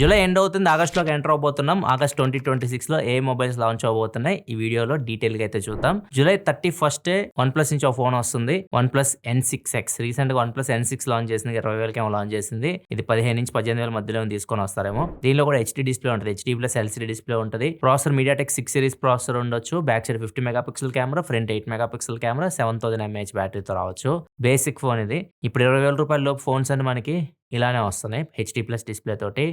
July end అవుతుంది, ఆగస్టులోకి enter అవబోతున్నాం. August 2026లో ఏ mobiles launch అవబోతున్నాయి ఈ వీడియోలో డీటెయిల్గా అయితే చూద్దాం. జూలై 31 OnePlus నుంచి ఒక ఫోన్ వస్తుంది, OnePlus N6X. రీసెంట్ గా OnePlus N6 లాంచ్ చేసింది, 20,000 ఏమో లాంచ్ చేసింది. ఇది 15 నుంచి 18,000 మధ్యలో తీసుకొని వస్తారేమో. దీనిలో కూడా HD డిస్ప్లే ఉంటుంది, HD ప్లస్ LCD డిస్ప్లే ఉంటుంది. ప్రాసెసర్ MediaTek 6 సిరీస్ ప్రాసెసర్ ఉండొచ్చు. Back side 50 megapixel camera, front 8 megapixel camera, 7000 mAh బ్యాటరీతో రావచ్చు. బేసిక్ ఫోన్ ఇది. ఇప్పుడు 20,000 రూపాయల లోపు ఫోన్స్ అని మనకి ఇలానే వస్తున్నాయి HD ప్లస్ డిస్ప్లే తోటి.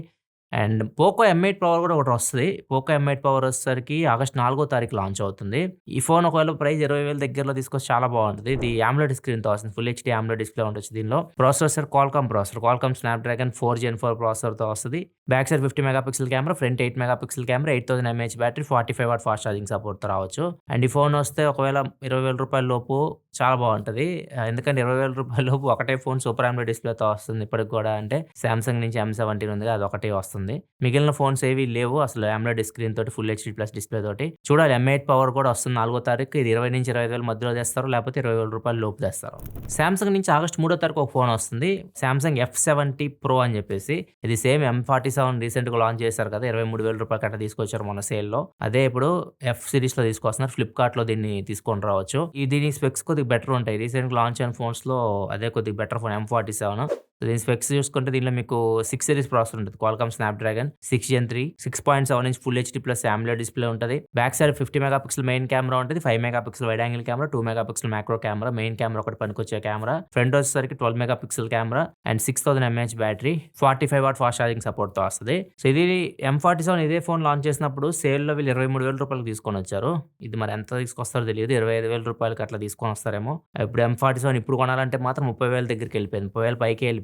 అండ్ పోకో M8 పవర్ కూడా ఒకటి వస్తుంది. పోకో M8 పవర్ వచ్చేసరికి ఆగస్ట్ 4 లాంచ్ అవుతుంది. ఈ ఫోన్ ఒకవేళ ప్రైస్ 20,000 దగ్గరలో తీసుకొచ్చి చాలా బాగుంటుంది. ఇది AMOLED స్క్రీన్తో వస్తుంది, ఫుల్ HD AMOLED డిస్ప్లే ఉండొచ్చు. దీనిలో ప్రాసెసర్ Qualcomm Snapdragon 4 Gen 4 ప్రాసెసర్తో వస్తుంది. Back side 50 megapixel camera, front 8 megapixel camera, 8000 mAh battery, 45 watt fast charging సపోర్ట్తో రావచ్చు. అండ్ ఈ ఫోన్ వస్తే ఒకవేళ 20,000 రూపాయల లోపు చాలా బాగుంటుంది. ఎందుకంటే 20,000 రూపాయల లోపు ఒకటే ఫోన్ సూపర్ AMOLED డిస్ప్లేతో వస్తుంది ఇప్పటికి కూడా. అంటే సామ్సంగ్ నుంచి M17 ఉంది, అది ఒకటే వస్తుంది. మిగిలిన ఫోన్స్ ఏవి లేవు అసలు AMOLED స్క్రీన్ తోటి, ఫుల్ HD ప్లస్ డిస్ప్లే తోటి. చూడాలి, M8 పవర్ కూడా వస్తుంది 4వ తారీఖు. ఇది 20 నుంచి 25,000 మధ్యలో తెస్తారు, లేకపోతే 20,000 రూపాయల లోపు తెస్తారు. సామ్సంగ్ నుంచి ఆగస్ట్ 3 ఒక ఫోన్ వస్తుంది, సామ్సంగ్ F70 Pro అని చెప్పేసి. ఇది సేమ్ M47 రీసెంట్ గా లాంచ్ చేశారు కదా, 23,000 రూపాయలు కట్ట తీసుకొచ్చారు మన సేల్ లో. అదే ఇప్పుడు F సిరీస్ లో తీసుకొస్తున్నారు. ఫ్లిప్కార్ట్ లో దీన్ని తీసుకొని రావచ్చు. దీని స్పెక్స్ కొద్దిగా బెటర్ ఉంటాయి. రీసెంట్ గా లాంచ్ అయిన ఫోన్స్ లో అదే కొద్దిగా బెటర్ ఫోన్ M47. దీని స్పెక్స్ చూసుకుంటే దీనిలో మీకు 6 సిరీస్ ప్రాసెసర్ ఉంటుంది, Qualcomm Snapdragon 6 Gen 3, 6.7 inch full HD plus AMOLED display ఉంటుంది. Back side 50 megapixel main camera ఉంటుంది, 5 megapixel wide angle camera, 2 megapixel macro camera. Main camera ఒకటి పనికొచ్చే కెమెరా. ఫ్రంట్ వచ్చేసరికి 12 megapixel camera and 6000 mAh battery, 45 watt fast charging support తో వస్తుంది. So ఇది M47 ఇదే ఫోన్ లాంచ్ చేసినప్పుడు సేల్ లో వీళ్ళు 23,000 రూపాయలు తీసుకొని వచ్చారు. ఇది మరి ఎంత తీసుకొస్తారో తెలియదు, 25,000 రూపాయలకి అట్లా తీసుకొని వస్తారేమో. ఇప్పుడు M47 ఇప్పుడు కొనాలంటే మాత్రం 30,000 దగ్గరికి వెళ్ళిపోయింది, 30,000 పైకి వెళ్ళిపోయింది.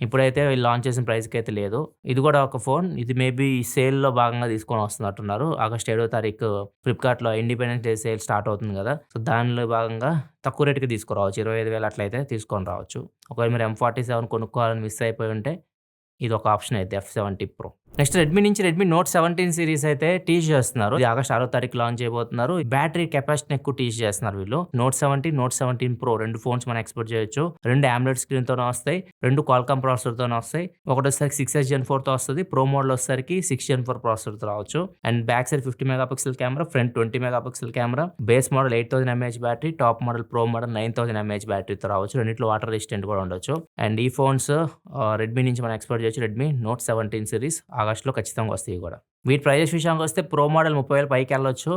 ఇప్పుడైతే వీళ్ళు లాంచ్ చేసిన ప్రైస్కి అయితే లేదు. ఇది కూడా ఒక ఫోన్, ఇది మేబీ సేల్ లో భాగంగా తీసుకొని వస్తున్నట్టున్నారు. ఆగస్ట్ 7 ఫ్లిప్కార్ట్ లో ఇండిపెండెన్స్ డే సేల్ స్టార్ట్ అవుతుంది కదా, సో దానిలో భాగంగా తక్కువ రేటుకి తీసుకురావచ్చు. 25,000 అట్లయితే తీసుకొని రావచ్చు. ఒకవేళ మీరు M47 కొనుక్కోవాలని మిస్ అయిపోయి ఉంటే ఇది ఒక ఆప్షన్ అయితే F70 Pro. నెక్స్ట్ రెడ్మీ నుంచి రెడ్మీ నోట్ 17 సిరీస్ అయితే టీచ్ చేస్తున్నారు. ఇది ఆగస్ట్ 6 లాంచ్ చేయబోతున్నారు. బ్యాటరీ కెపాసిటీ ఎక్కువ టీచ్ చేస్తున్నారు వీళ్ళు. నోట్ 17 Pro రెండు ఫోన్స్ మనం ఎక్స్పెక్ట్ చేయొచ్చు. రెండు AMOLED స్క్రీన్ తోనే వస్తాయి, రెండు Qualcomm ప్రాసెసర్ తోనే వస్తాయి. ఒకటి వచ్చేసరికి 6 Gen 4 తో వస్తుంది, ప్రో మోడల్ వచ్చేసరికి 6 Gen 4 ప్రాసెసర్ తో రావచ్చు. And back side 50 megapixel camera, front 20 megapixel camera, base model 8000 mAh battery, top model pro model 9000 mAh బ్యాటరీతో రావచ్చు. రెండిట్లో వాటర్ రెసిస్టెంట్ కూడా ఉండొచ్చు. అండ్ ఈ ఫోన్స్ రెడ్మీ నుంచి మనం ఎక్స్పెక్ట్ చేయొచ్చు. రెడ్మీ నోట్ 17 సిరీస్ ఆగస్ట్లో ఖచ్చితంగా వస్తాయి కూడా. వీటి ప్రైజెస్ విషయానికి వస్తే ప్రో మోడల్ 30,000 పైకి వెళ్ళొచ్చు,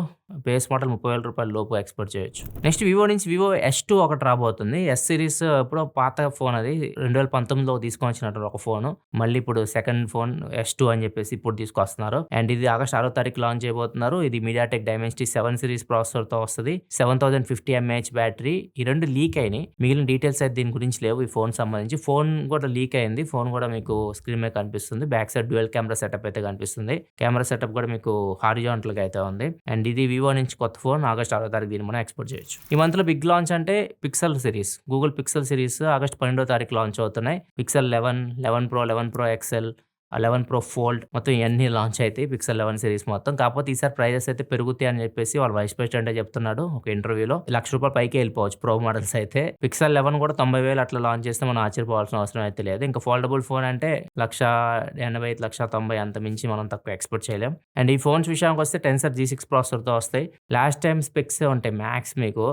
బేస్ మోడల్ 30,000 రూపాయల లోపు ఎక్స్పెక్ట్ చేయొచ్చు. నెక్స్ట్ వివో నుంచి వివో S2 ఒకటి రాబోతుంది. S సిరీస్ ఇప్పుడు పాత ఫోన్, అది 2019లో తీసుకొని వచ్చినట్టు ఒక ఫోన్. మళ్ళీ ఇప్పుడు సెకండ్ ఫోన్ S2 అని చెప్పేసి ఇప్పుడు తీసుకొస్తున్నారు. అండ్ ఇది ఆగస్ట్ 6 లాంచ్ చేయబోతున్నారు. ఇది MediaTek Dimensity 7 సిరీస్ ప్రాసెసర్ తో వస్తుంది, 7050 mAh బ్యాటరీ. ఈ రెండు లీక్ అయినాయి, మిగిలిన డీటెయిల్స్ అయితే దీని గురించి లేవు. ఈ ఫోన్ సంబంధించి ఫోన్ కూడా లీక్ అయింది, ఫోన్ కూడా మీకు స్క్రీన్ మీద కనిపిస్తుంది. Back side dual camera setup అయితే కనిపిస్తుంది. కెమెరా సెటప్ కూడా మీకు హారిజాంటల్ గా అయితే ఉంది. అండ్ ఇది వివో నుంచి కొత్త ఫోన్, ఆగస్ట్ 6 దీన్ని మనం ఎక్స్పోర్ట్ చేయొచ్చు. ఈ మంత్ లో బిగ్ లాంచ్ అంటే pixel series, Google pixel series August 12 launch అవుతున్నాయి. Pixel 11, 11 Pro, 11 Pro XL, 11 Pro Fold మొత్తం ఇవన్నీ లాంచ్ అయితే పిక్సెల్ 11 సిరీస్ మొత్తం. కాకపోతే ఈసారి ప్రైజెస్ అయితే పెరుగుతాయి అని చెప్పేసి వాళ్ళ వైస్ ప్రెసిడెంట్ చెప్తున్నాడు ఒక ఇంటర్వ్యూలో. ₹1,00,000 పైకి వెళ్ళిపోవచ్చు ప్రో మోడల్స్ అయితే. పిక్సెల్ 11 కూడా 90,000 అట్లా లాంచ్ చేస్తే మనం ఆశ్చర్యపోవాల్సిన అవసరం అయితే లేదు. ఇంకా ఫోల్డబుల్ ఫోన్ అంటే 1,80,000, 1,90,000 అంత మించి మనం తక్కువ ఎక్స్పెక్ట్ చేయలేం. అండ్ ఈ ఫోన్స్ విషయానికి వస్తే టెన్సర్ G6 ప్రాసెసర్తో వస్తాయి. లాస్ట్ టైం స్పెక్స్ ఉంటాయి మ్యాక్స్ మీకు.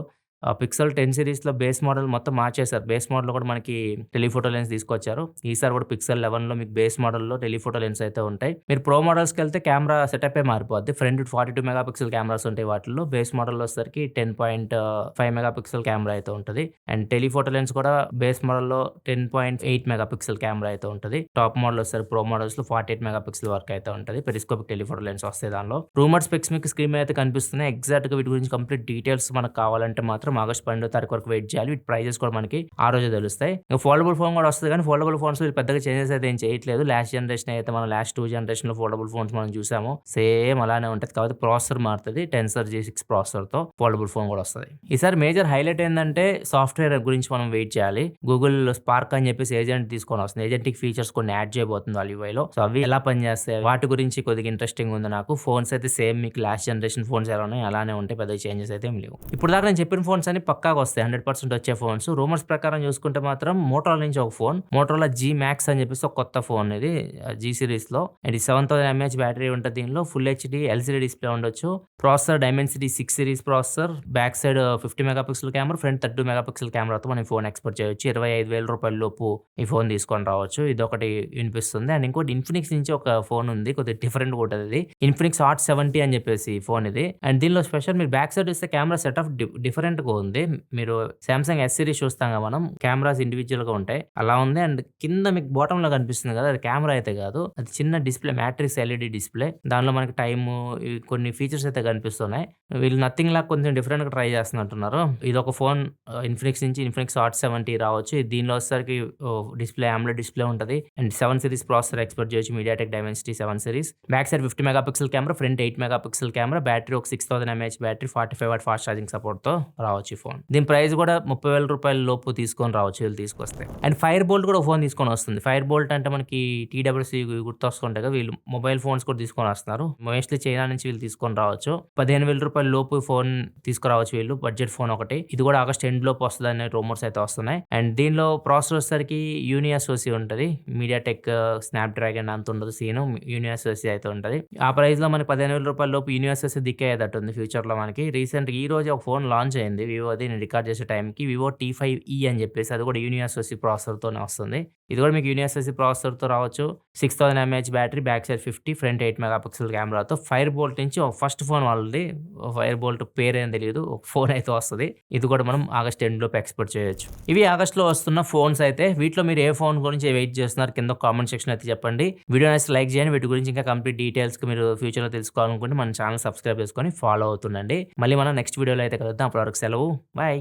పిక్సెల్ 10 సిరీస్లో బేస్ మోడల్ మొత్తం మార్చేశారు. బేస్ మోడల్ కూడా మనకి టెలిఫోటో లెన్స్ తీసుకొచ్చారు. ఈసారి కూడా పిక్సెల్ 11లో మీకు బేస్ మోడల్లో టెలిఫోటో లెన్స్ అయితే ఉంటాయి. మీరు ప్రో మోడల్స్కి వెళ్తే కెమెరా సెటప్ మారిపోద్ది. ఫ్రంట్ 42 మెగాపిక్సెల్ కెమెరాస్ ఉంటాయి వాటిల్లో. బేస్ మోడల్లో వచ్చేసరికి 10.5 మెగాపిక్సెల్ కెమెరా అయితే ఉంటుంది. అండ్ టెలిఫోటో లెన్స్ కూడా బేస్ మోడల్లో 10.8 మెగాపిక్సెల్ కెమెరా అయితే ఉంటుంది. టాప్ మోడల్ వచ్చేసరికి ప్రో మోడల్స్లో 48 మెగాపిక్సెల్ వరకు అయితే ఉంటుంది. పెరిస్కోపిక్ టెలిఫోటో లెన్స్ వస్తాయి దానిలో. రూమర్ స్పెక్స్ మీకు స్క్రీన్ మీద అయితే కనిపిస్తున్నాయి. ఎగ్జాక్ట్గా వీటి గురించి కంప్లీట్ డీటెయిల్స్ మనకు కావాలంటే మాత్రం ఆగస్ట్ 12 వరకు వెయిట్ చేయాలి. వీటి ప్రైజెస్ కూడా మనకి ఆ రోజే తెలుస్తాయి. ఇంకా ఫోల్డబుల్ ఫోన్ కూడా వస్తుంది, కానీ ఫోల్డబుల్ ఫోన్స్ పెద్దగా చేంజెస్ అయితే ఏం చేయట్లేదు. లాస్ట్ జనరేషన్ అయితే మనం లాస్ట్ 2 జనరేషన్ లో ఫోల్డబుల్ ఫోన్స్ మనం చూసాము, సేమ్ అలానే ఉంటుంది. కాబట్టి ప్రాసెసర్ మారుతుంది, టెన్సర్ G6 ప్రాసెసర్ తో ఫోల్డబుల్ ఫోన్ కూడా వస్తుంది. ఈసారి మేజర్ హైలైట్ ఏంటంటే సాఫ్ట్వేర్ గురించి మనం వెయిట్ చేయాలి. గూగుల్ స్పార్క్ అని చెప్పేసి ఏజెంట్ తీసుకొని వస్తుంది. ఏజెంటిక్ ఫీచర్స్ కొన్ని యాడ్ చేయబోతుంది వాళ్ళ UI లో. సో అవి ఎలా పనిచేస్తాయి వాటి గురించి కొద్దిగా ఇంట్రెస్టింగ్ ఉంది నాకు. ఫోన్స్ అయితే సేమ్ మీకు లాస్ట్ జనరేషన్ ఫోన్స్ ఎలా ఉన్నాయి అలానే ఉంటాయి, పెద్ద చేంజెస్ అయితే ఏం లేవు. ఇప్పుడు దాకా నేను చెప్పిన ఫోన్స్ ఫోన్స్ అని పక్కాగా వస్తాయి. 100% వచ్చే ఫోన్స్. రూమర్స్ ప్రకారం చూసుకుంటే మాత్రం మోటరోలా నుంచి ఒక ఫోన్. మోటరోలా జీ మ్యాక్స్ అని చెప్పేసి ఒక కొత్త ఫోన్ ఇది జీ సిరీస్‌లో. అండ్ 7000 ఎంఏహెచ్ బ్యాటరీ ఉంటది దీనిలో. ఫుల్ హెచ్‌డీ ఎల్‌సీడీ డిస్‌ప్లే ఉండొచ్చు. Processor Dimensity 6 series processor. Back side 50 mega pixel camera, front 32 mega pixel కెమెరాతో మనం ఈ ఫోన్ ఎక్స్‌పోర్ట్ చేయొచ్చు. రూ. 25,000 లోపు ఈ ఫోన్ తీసుకొని రావచ్చు. ఇదొకటి వినిపిస్తుంది. అండ్ ఇంకోటి ఇన్ఫినిక్స్ నుంచి ఒక ఫోన్ ఉంది. కొద్దిగా డిఫరెంట్‌గా ఉంటది ఇది. ఇన్ఫినిక్స్ హాట్ 70 అని చెప్పేసి ఫోన్ ఇది. అండ్ దీనిలో స్పెషల్ మీరు బ్యాక్ సైడ్ చూస్తే కెమెరా సెటప్ డిఫరెంట్‌గా ఉంది. మీరు సామ్సంగ్ ఎస్ సిరీస్ చూస్తాం కదా మనం. కెమెరాస్ ఇండివిడ్యువల్‌గా ఉంటాయి. అలా ఉంది. అండ్ కింద మీకు బాటమ్‌లో కనిపిస్తుంది కదా! అది కెమెరా అయితే కాదు. అది చిన్న డిస్‌ప్లే మ్యాట్రిక్స్ ఎల్ఈడీ డిస్‌ప్లే. దానిలో మనకి టైము కొన్ని ఫీచర్స్ అయితే కనిపిస్తున్నాయి. వీళ్ళు నథింగ్ లాగా కొంచెం డిఫరెంట్‌గా ట్రై చేస్తున్నట్టున్నారు. ఇదొక ఫోన్ ఇన్ఫినిక్స్ నుంచి ఇన్ఫినిక్స్ హాట్ 70 రావచ్చు. దీనిలో వచ్చేసరికి డిస్‌ప్లే AMOLED డిస్‌ప్లే ఉంటది. అండ్ 7 సిరీస్ ప్రాసెసర్ ఎక్స్‌పోర్ట్ చేయొచ్చు. MediaTek Dimensity 7 series. Back side 50 mega pixel camera, front 8 mega pixel camera, battery ఒక 6000 mAh battery, 45 watt fast charging సపోర్ట్‌తో రావచ్చు ఈ ఫోన్. దీని ప్రైస్ కూడా రూ. 30,000 లోపు తీసుకొని రావచ్చు వీళ్ళు తీసుకొస్తే. అండ్ ఫైర్ బోల్ట్ కూడా ఒక ఫోన్ తీసుకొని వస్తుంది. ఫైర్ బోల్ట్ అంటే మనకి టీడబ్ల్యూసీ గుర్తొస్తుంటాయి కదా! వీళ్ళు మొబైల్ ఫోన్స్ కూడా తీసుకొని వస్తున్నారు. మోస్ట్లీ చైనా నుంచి వీళ్ళు తీసుకొని రావచ్చు. రూ. 15,000 లోపు ఫోన్ తీసుకురావచ్చు వీళ్ళు. బడ్జెట్ ఫోన్ ఒకటి. ఇది కూడా ఆగస్ట్ ఎండ్ లోపు వస్తదనే రూమర్స్ అయితే వస్తున్నాయి. అండ్ దీనిలో ప్రాసెసర్ వచ్చేసరికి యూనియాసోసి ఉంటది. మీడియాటెక్ స్నాప్‌డ్రాగన్ అంత ఉండదు సీను. యూనియాసోసి అయితే ఉంటది. ఆ ప్రైస్‌లో మనకి రూ. 15,000 లోపు యూనియాసోసి దిక్కేటట్టుంది ఫ్యూచర్‌లో మనకి. రీసెంట్‌గా ఈ రోజే ఒక ఫోన్ లాంచ్ అయింది వివోది. నేను రికార్డ్ చేసే టైంకి వివో T5e అని చెప్పేసి అది కూడా యూనియాసోసి ప్రాసెసర్‌తోనే వస్తుంది. ఇది కూడా మీకు యూనియాసోసి ప్రాసెసర్‌తో రావచ్చు. 6000 mAh battery, back side 50, front 8 mega pixel కెమెరాతో ఫైర్ బోల్ట్ నుంచి ఒక ఫస్ట్ ఫోన్ వాళ్ళది. ఫైర్ బోల్ట్ పేరేం తెలీదు. ఒక ఫోన్ అయితే వస్తది. ఇది కూడా మనం ఆగస్ట్ ఎండ్ లోపు ఎక్స్‌పోర్ట్ చేయొచ్చు. ఇవి ఆగస్ట్‌లో వస్తున్న ఫోన్స్ అయితే. వీటిలో మీరు ఏ ఫోన్ గురించి వెయిట్ చేస్తున్నారు కింద కామెంట్ సెక్షన్ అయితే చెప్పండి. వీడియో నచ్చితే లైక్ చేయండి. వీటి గురించి ఇంకా కంప్లీట్ డీటెయిల్స్‌కి మీరు ఫ్యూచర్‌లో తెలుసుకోవాలనుకుంటే మన ఛానల్ సబ్స్క్రైబ్ చేసుకొని ఫాలో అవుతుండండి. మళ్ళీ మనం నెక్స్ట్ వీడియోలో అయితే కలుద్దాం. అప్పటి వరకు సెలవు. బై.